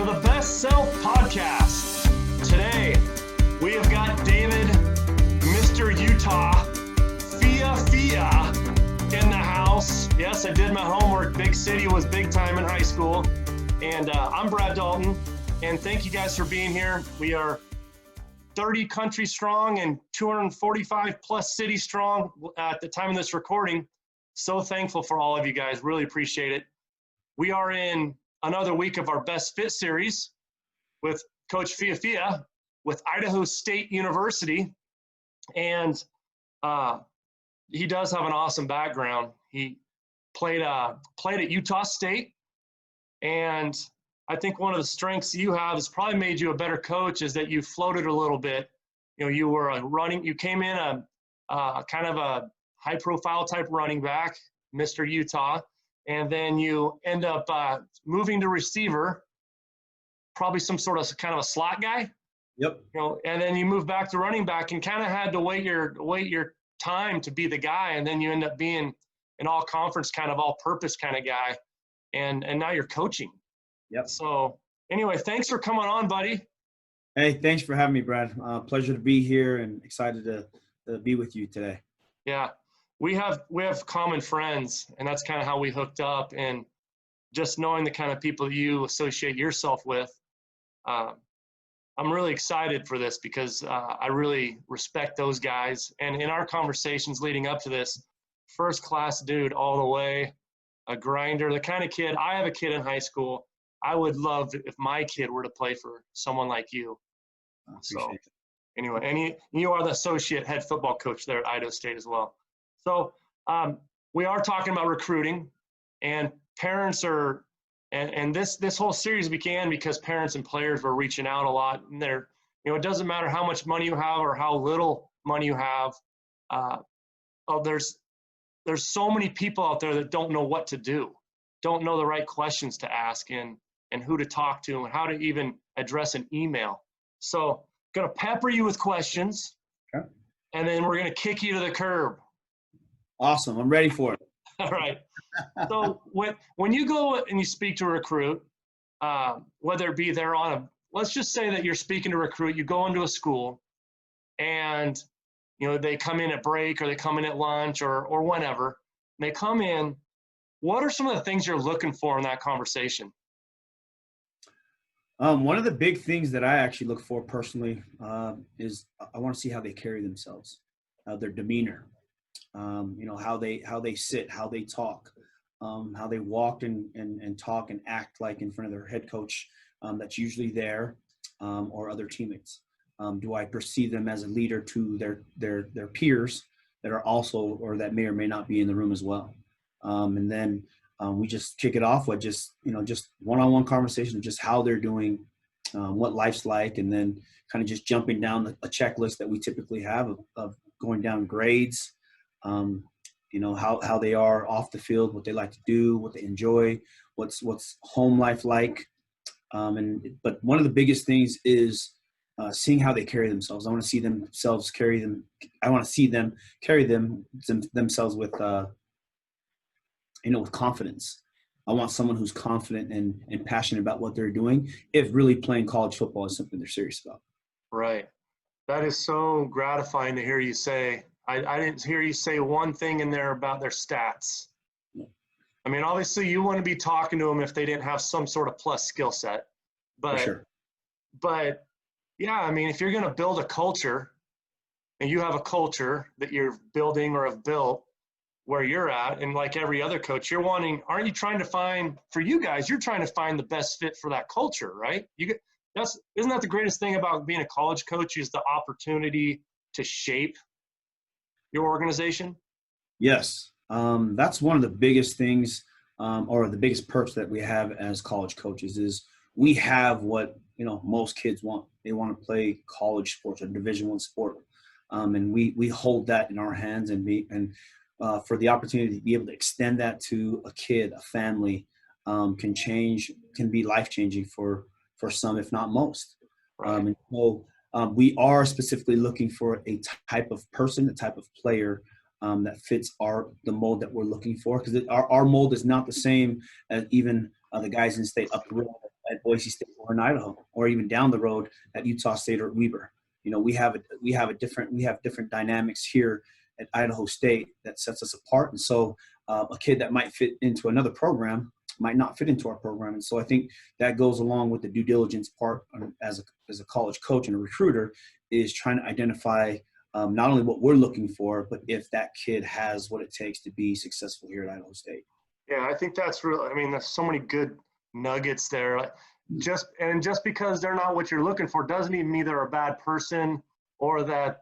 to the Best Self Podcast. Today, we have got David, Mr. Utah, Fiefia in the house. Yes, I did my homework. Big city was big time in high school. And I'm Brad Dalton. And thank you guys for being here. We are 30 countries strong and 245 plus cities strong at the time of this recording. So thankful for all of you guys. Really appreciate it. We are in another week of our Best Fit series with Coach Fiefia with Idaho State University. And he does have an awesome background. He played at Utah State. And I think one of the strengths you have has probably made you a better coach is that you floated a little bit. You know, you were you came in a kind of a high profile type running back, Mr. Utah. And then you end up moving to receiver, probably some sort of kind of a slot guy. Yep. You know, and then you move back to running back and kind of had to wait your time to be the guy, and then you end up being an all conference kind of all purpose kind of guy, and now you're coaching. Yep. So anyway, thanks for coming on, buddy. Hey, thanks for having me, Brad. Pleasure to be here and excited to be with you today. Yeah. We have common friends, and that's kind of how we hooked up. And just knowing the kind of people you associate yourself with, I'm really excited for this because I really respect those guys. And in our conversations leading up to this, first class dude all the way, a grinder, the kind of kid. I have a kid in high school. I would love if my kid were to play for someone like you. So anyway, and you are the associate head football coach there at Idaho State as well. So we are talking about recruiting, and parents are, and this whole series began because parents and players were reaching out a lot. And it doesn't matter how much money you have or how little money you have. There's so many people out there that don't know what to do, don't know the right questions to ask and who to talk to and how to even address an email. So going to pepper you with questions, okay, and then we're going to kick you to the curb. Awesome. I'm ready for it. All right. So when you go and you speak to a recruit, whether it be let's just say that you're speaking to a recruit, you go into a school and, they come in at break or they come in at lunch or whenever, they come in, what are some of the things you're looking for in that conversation? One of the big things that I actually look for personally is I want to see how they carry themselves, their demeanor. How they sit, how they talk, how they walk and talk and act like in front of their head coach that's usually there, or other teammates. Do I perceive them as a leader to their peers that are also, or that may or may not be in the room as well? And then we just kick it off with just one-on-one conversation of just how they're doing, what life's like, and then kind of just jumping down a checklist that we typically have of going down grades, how they are off the field, what they like to do, what they enjoy, what's home life like. But one of the biggest things is seeing how they carry themselves. I want to see themselves carry them. I want to see them carry themselves with, with confidence. I want someone who's confident and passionate about what they're doing, if really playing college football is something they're serious about. Right. That is so gratifying to hear you say. I didn't hear you say one thing in there about their stats. Yeah. I mean, obviously you want to be talking to them if they didn't have some sort of plus skill set. But, for sure. But yeah, I mean, if you're going to build a culture and you have a culture that you're building or have built where you're at, and like every other coach, aren't you trying to find, for you guys, you're trying to find the best fit for that culture, right? Isn't that the greatest thing about being a college coach is the opportunity to shape your organization? Yes. That's one of the biggest things, or the biggest perks that we have as college coaches is we have what, most kids want. They want to play college sports, a Division I sport. And we hold that in our hands for the opportunity to be able to extend that to a kid, a family, can be life-changing for some, if not most. Right. We are specifically looking for a type of person, a type of player that fits the mold that we're looking for, because our mold is not the same as even the guys in state up the road at Boise State or in Idaho, or even down the road at Utah State or Weber. We have different dynamics here at Idaho State that sets us apart. And so a kid that might fit into another program might not fit into our program. And so I think that goes along with the due diligence part as a college coach and a recruiter, is trying to identify not only what we're looking for, but if that kid has what it takes to be successful here at Idaho State. Yeah, I think that's real. I mean, there's so many good nuggets there. Just because they're not what you're looking for doesn't even mean they're a bad person or that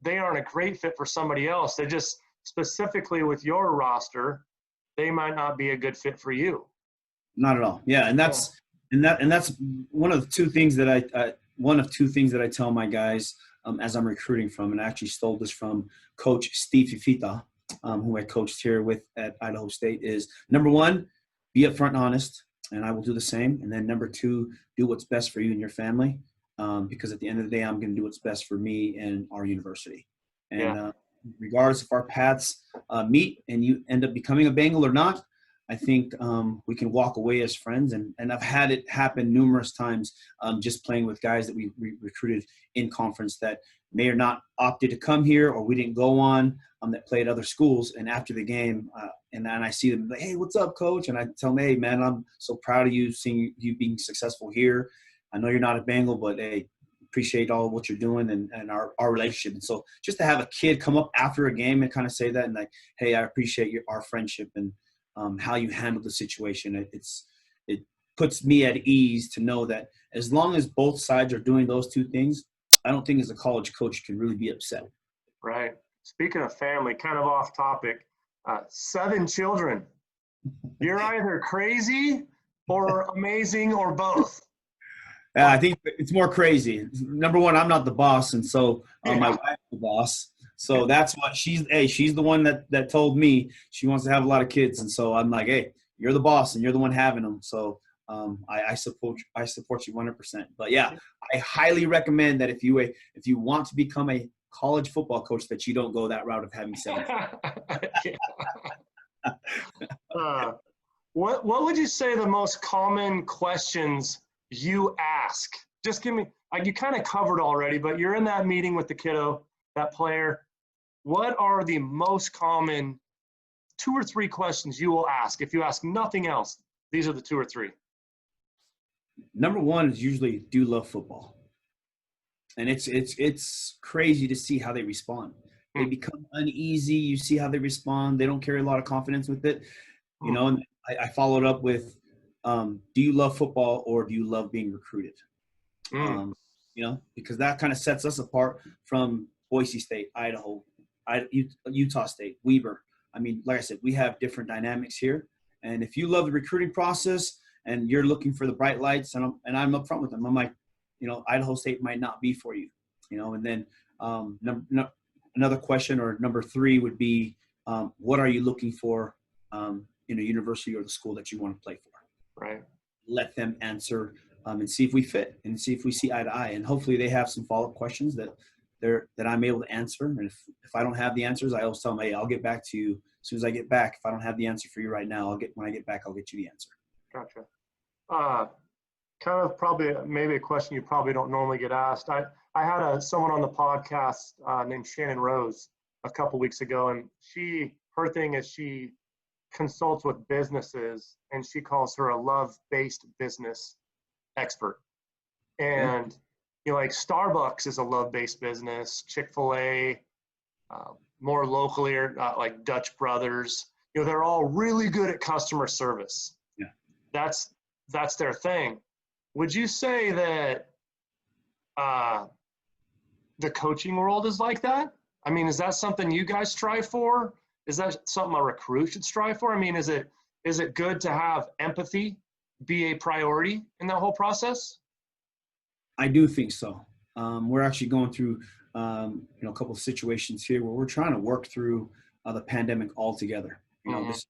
they aren't a great fit for somebody else. They're just specifically with your roster, they might not be a good fit for you. Not at all. Yeah, and that's one of the two things that I tell my guys as I'm recruiting from, and I actually stole this from Coach Steve Fiefia, who I coached here with at Idaho State, is number one, be upfront and honest, and I will do the same. And then number two, do what's best for you and your family, because at the end of the day, I'm going to do what's best for me and our university. And regardless if our paths meet and you end up becoming a Bengal or not, I think we can walk away as friends. And I've had it happen numerous times just playing with guys that we recruited in conference that may or not opted to come here, or we didn't go on, that played other schools. And after the game, and then I see them like, hey, what's up, coach? And I tell them, hey, man, I'm so proud of you, seeing you being successful here. I know you're not a Bengal, but hey, appreciate all what you're doing and our relationship. And so just to have a kid come up after a game and kind of say that, and like, hey, I appreciate our friendship and how you handle the situation. It puts me at ease to know that as long as both sides are doing those two things, I don't think as a college coach can really be upset. Right. Speaking of family, kind of off topic, 7 children. You're either crazy or amazing or both. I think it's more crazy. Number one, I'm not the boss, and so my wife's the boss. So that's what she's the one that told me she wants to have a lot of kids. And so I'm like, hey, you're the boss and you're the one having them. So I support you 100%. But yeah, I highly recommend that if you want to become a college football coach, that you don't go that route of having 7. What would you say the most common questions you ask? Just give me, like, you kind of covered already, but you're in that meeting with the kiddo, that player. What are the most common 2 or 3 questions you will ask? If you ask nothing else, these are the 2 or 3. Number one is usually, do you love football? And it's crazy to see how they respond. They become uneasy. You see how they respond. They don't carry a lot of confidence with it. And I followed up with, do you love football or do you love being recruited? Because that kind of sets us apart from Boise State, Idaho, Utah State, Weber. I mean, like I said, we have different dynamics here. And if you love the recruiting process and you're looking for the bright lights, and I'm upfront with them, I'm like, Idaho State might not be for you, And then another question, or number 3, would be, what are you looking for in a university or the school that you want to play for? Right. Let them answer and see if we fit and see if we see eye to eye. And hopefully they have some follow-up questions that I'm able to answer. And if I don't have the answers, I always tell them, hey, I'll get back to you as soon as I get back. If I don't have the answer for you right now, when I get back, I'll get you the answer. Gotcha. Kind of probably maybe a question you probably don't normally get asked. I had someone on the podcast named Shannon Rose a couple weeks ago, and her thing is she consults with businesses, and she calls her a love-based business expert. And like Starbucks is a love-based business. Chick-fil-A, more locally, like Dutch Brothers. They're all really good at customer service. Yeah, that's their thing. Would you say that the coaching world is like that? I mean, is that something you guys strive for? Is that something a recruit should strive for? I mean, is it good to have empathy be a priority in that whole process? I do think so. We're actually going through, a couple of situations here where we're trying to work through the pandemic altogether. This is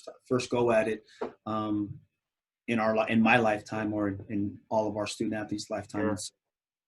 the first go at it in my lifetime, or in all of our student athletes' lifetimes.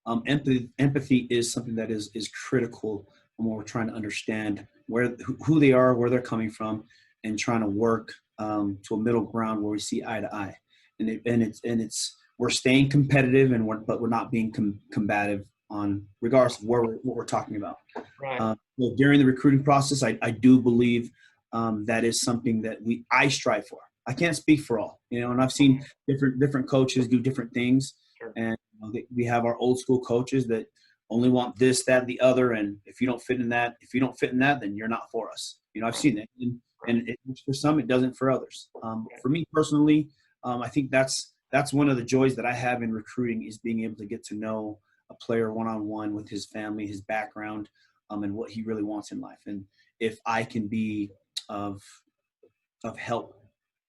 Sure. Empathy is something that is critical when we're trying to understand who they are, where they're coming from, and trying to work to a middle ground where we see eye to eye. And it's we're staying competitive but we're not being combative on regardless of what we're talking about. Right. So during the recruiting process, I do believe that is something that I strive for. I can't speak for all, and I've seen different coaches do different things. Sure. And we have our old school coaches that only want this, that, the other. And if you don't fit in that, then you're not for us. I've seen that. And for some, it doesn't for others. For me personally, I think that's one of the joys that I have in recruiting is being able to get to know a player one-on-one with his family, his background, and what he really wants in life. And if I can be of help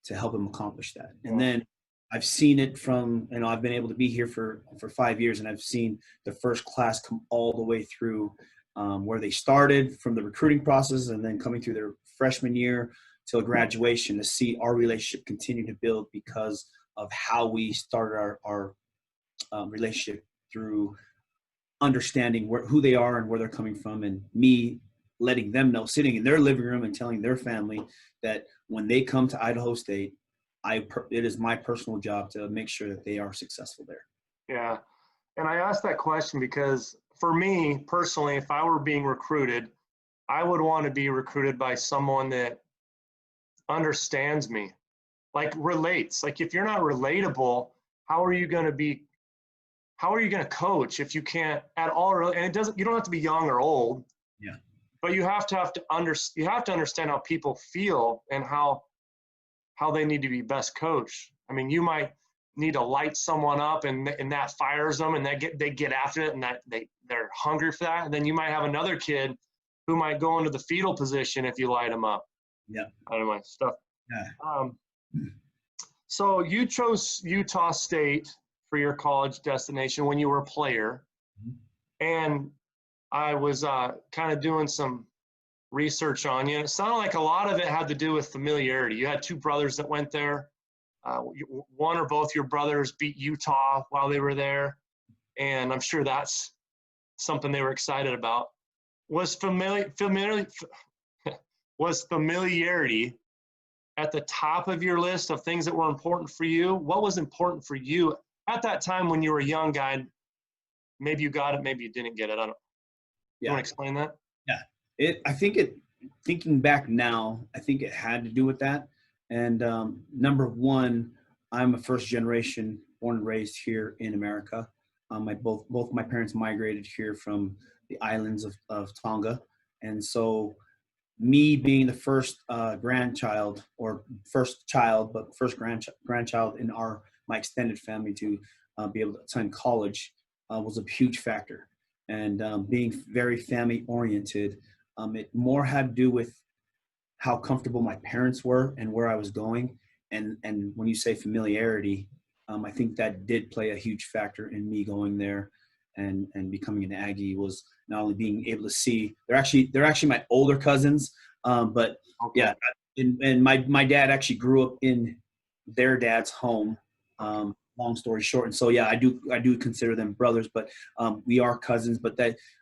to help him accomplish that. And then I've seen it from, I've been able to be here for 5 years, and I've seen the first class come all the way through where they started from the recruiting process and then coming through their freshman year till graduation, to see our relationship continue to build because of how we started our relationship through understanding who they are and where they're coming from, and me letting them know, sitting in their living room and telling their family that when they come to Idaho State, it is my personal job to make sure that they are successful there. Yeah. And I asked that question because for me personally, if I were being recruited, I would want to be recruited by someone that understands me, like relates. Like if you're not relatable, how are you going to coach if you can't at all really? And you don't have to be young or old. Yeah. But you have to understand how people feel and how they need to be best coached. I mean, you might need to light someone up and that fires them and they get after it and that they're hungry for that. And then you might have another kid who might go into the fetal position if you light them up. Yeah. Anyway, stuff. Yeah. So you chose Utah State for your college destination when you were a player. Mm-hmm. And I was kind of doing some research on you. And it sounded like a lot of it had to do with familiarity. You had two brothers that went there. One or both your brothers beat Utah while they were there. And I'm sure that's something they were excited about. Was familiarity at the top of your list of things that were important for you? What was important for you at that time when you were a young guy? Maybe you got it, maybe you didn't get it. I don't. You want to explain that? Yeah. Thinking back now, I think it had to do with that. And number one, I'm a first generation born and raised here in America. Both my parents migrated here from the islands of Tonga. And so me being the first grandchild in my extended family to be able to attend college was a huge factor. And being very family oriented, it more had to do with how comfortable my parents were and where I was going. And when you say familiarity, I think that did play a huge factor in me going there and becoming an Aggie. Was not only being able to see, they're actually my older cousins, but okay. Yeah. And my dad actually grew up in their dad's home. Long story short. And so, yeah, I do consider them brothers, but we are cousins. But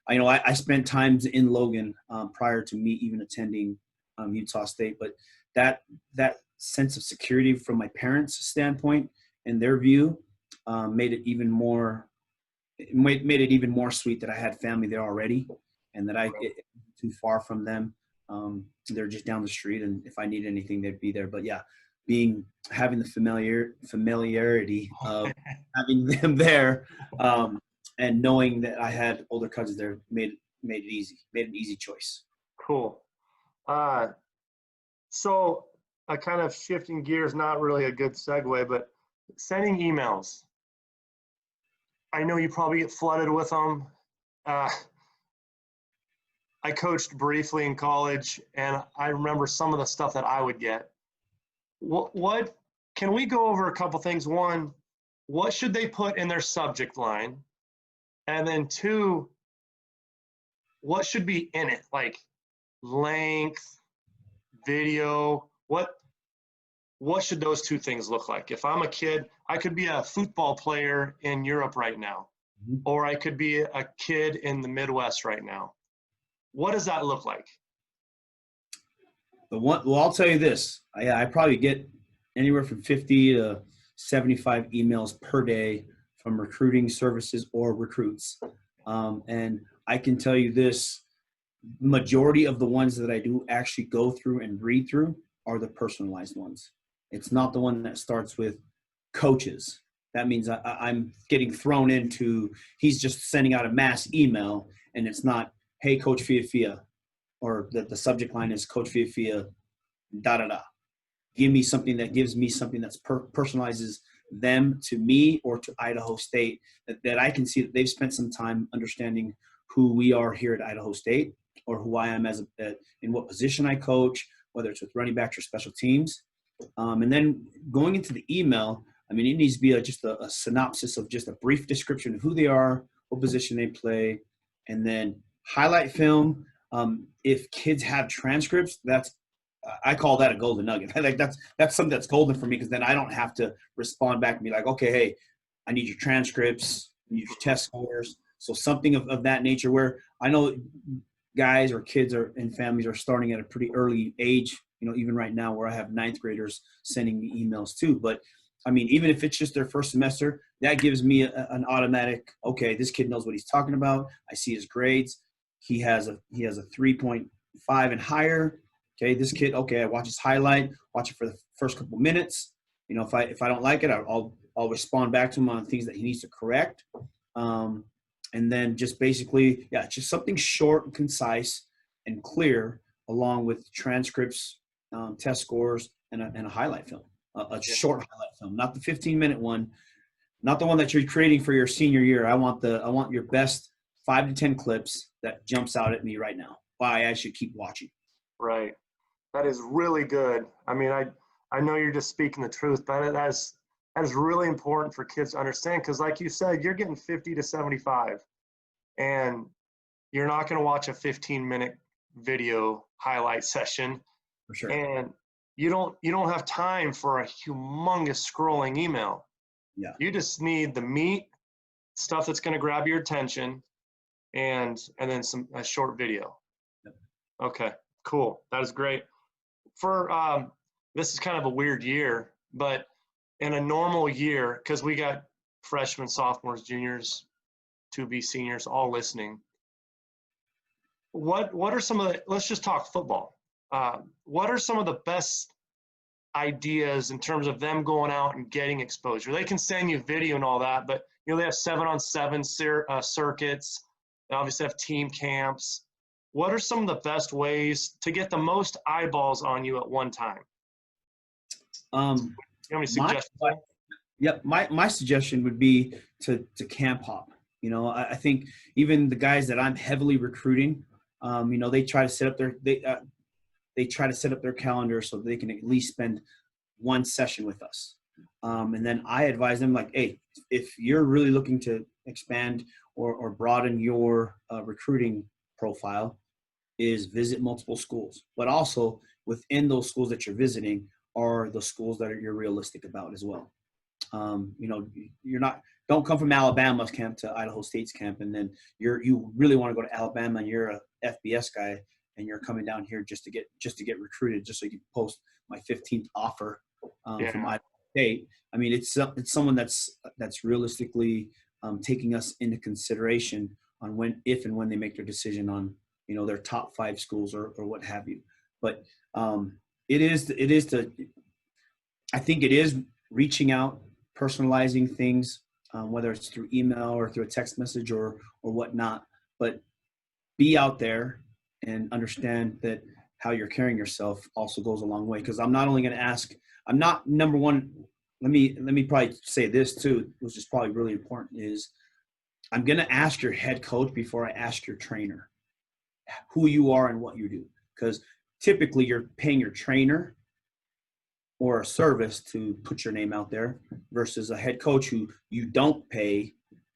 I spent times in Logan prior to me even attending Utah State. But that sense of security from my parents' standpoint and their view made it even more sweet that I had family there already, and that I get too far from them. They're just down the street, and if I need anything, they'd be there. But yeah, having the familiarity of having them there, and knowing that I had older cousins there made an easy choice. Cool. So kind of shifting gears, not really a good segue, but sending emails. I know you probably get flooded with them. I coached briefly in college, and I remember some of the stuff that I would get. What can we go over a couple things? One, what should they put in their subject line? And then two, what should be in it? Like length, video, what should those two things look like? If I'm a kid, I could be a football player in Europe right now, or I could be a kid in the Midwest right now. What does that look like? Well, I'll tell you this. I probably get anywhere from 50 to 75 emails per day from recruiting services or recruits. And I can tell you this, majority of the ones that I do actually go through and read through are the personalized ones. It's not the one that starts with coaches. That means I'm getting thrown into, he's just sending out a mass email and it's not, hey, Coach Fiefia, or the subject line is Coach Fiefia, da da da. Give me something that gives me something that's personalizes them to me or to Idaho State, that I can see that they've spent some time understanding who we are here at Idaho State, or who I am in what position I coach, whether it's with running backs or special teams. And then going into the email, I mean, it needs to be just a synopsis of just a brief description of who they are, what position they play, and then highlight film. If kids have transcripts, I call that a golden nugget. Like that's something that's golden for me, because then I don't have to respond back and be like, okay, hey, I need your transcripts, I need your test scores. So something of that nature, where I know guys or kids and families are starting at a pretty early age, even right now, where I have ninth graders sending me emails too. But I mean, even if it's just their first semester, that gives me an automatic, okay, this kid knows what he's talking about. I see his grades. He has a 3.5 and higher. Okay, this kid, okay, I watch his highlight, watch it for the first couple minutes. If I don't like it, I'll respond back to him on things that he needs to correct. And then just basically, just something short and concise and clear, along with transcripts, test scores, and a highlight film, a short highlight film, not the 15-minute one, not the one that you're creating for your senior year. I want your best 5 to 10 clips that jumps out at me right now, why I should keep watching. Right. That is really good. I mean, I know you're just speaking the truth, but that is really important for kids to understand, because like you said, you're getting 50 to 75, and you're not going to watch a 15-minute video highlight session. For sure. And you don't have time for a humongous scrolling email. Yeah. You just need the meat, stuff that's going to grab your attention, and then a short video. Yep. Okay, cool. That is great. This is kind of a weird year, but in a normal year, because we got freshmen, sophomores, juniors, to be seniors all listening. What are some of let's just talk football. What are some of the best ideas in terms of them going out and getting exposure? They can send you video and all that, but they have 7-on-7 circuits. They obviously have team camps. What are some of the best ways to get the most eyeballs on you at one time? You have any suggestions? My suggestion would be to camp hop. I think even the guys that I'm heavily recruiting, they try to set up their calendar so they can at least spend one session with us. And then I advise them, like, hey, if you're really looking to expand or broaden your recruiting profile, is visit multiple schools, but also within those schools that you're visiting are the schools that you're realistic about as well. Don't come from Alabama's camp to Idaho State's camp, and then you really want to go to Alabama and you're a FBS guy and you're coming down here just to get recruited, just so you can post my 15th offer from Idaho State. I mean, it's someone that's realistically taking us into consideration on if and when they make their decision on their top 5 schools or what have you. But I think it is reaching out, personalizing things, whether it's through email or through a text message or whatnot. But be out there and understand that how you're carrying yourself also goes a long way. Because I'm not only going to ask, I'm not number one. Let me probably say this too, which is probably really important, is I'm going to ask your head coach before I ask your trainer who you are and what you do. Because typically you're paying your trainer or a service to put your name out there versus a head coach who you don't pay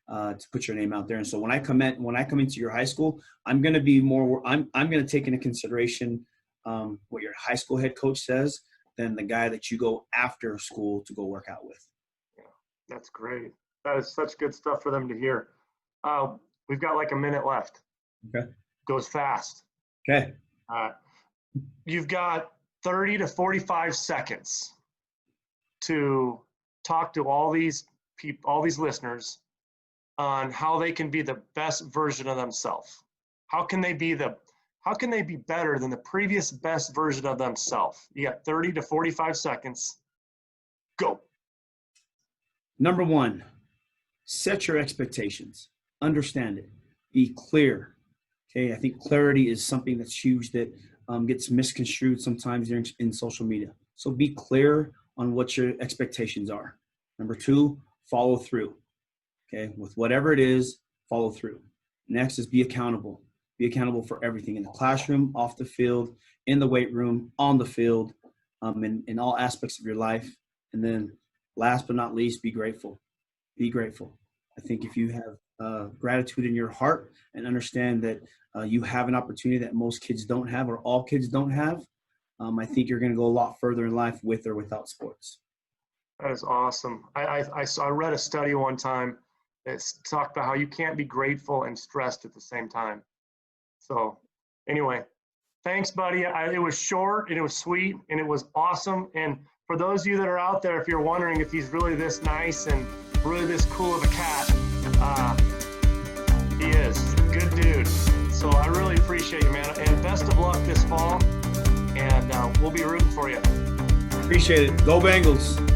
to put your name out there. And so when I come into your high school, I'm going to be more, I'm going to take into consideration what your high school head coach says than the guy that you go after school to go work out with. Yeah, that's great. That is such good stuff for them to hear. We've got like a minute left. Okay. Goes fast. Okay. You've got 30 to 45 seconds to talk to all these people, all these listeners, on how they can be the best version of themselves. How can they be better than the previous best version of themselves? You got 30 to 45 seconds. Go. Number one, set your expectations. Understand it. Be clear. Okay, I think clarity is something that's huge that gets misconstrued sometimes in social media. So be clear on what your expectations are. Number two, follow through. Okay, with whatever it is, follow through. Next is be accountable. Be accountable for everything in the classroom, off the field, in the weight room, on the field, in all aspects of your life. And then last but not least, be grateful. Be grateful. I think if you have gratitude in your heart and understand that you have an opportunity that most kids don't have or all kids don't have, I think you're going to go a lot further in life with or without sports. That is awesome. I read a study one time that talked about how you can't be grateful and stressed at the same time. So anyway, thanks, buddy. It was short and it was sweet and it was awesome. And for those of you that are out there, if you're wondering if he's really this nice and really this cool of a cat, he is. Good dude. So I really appreciate you, man. And best of luck this fall. And we'll be rooting for you. Appreciate it. Go Bengals.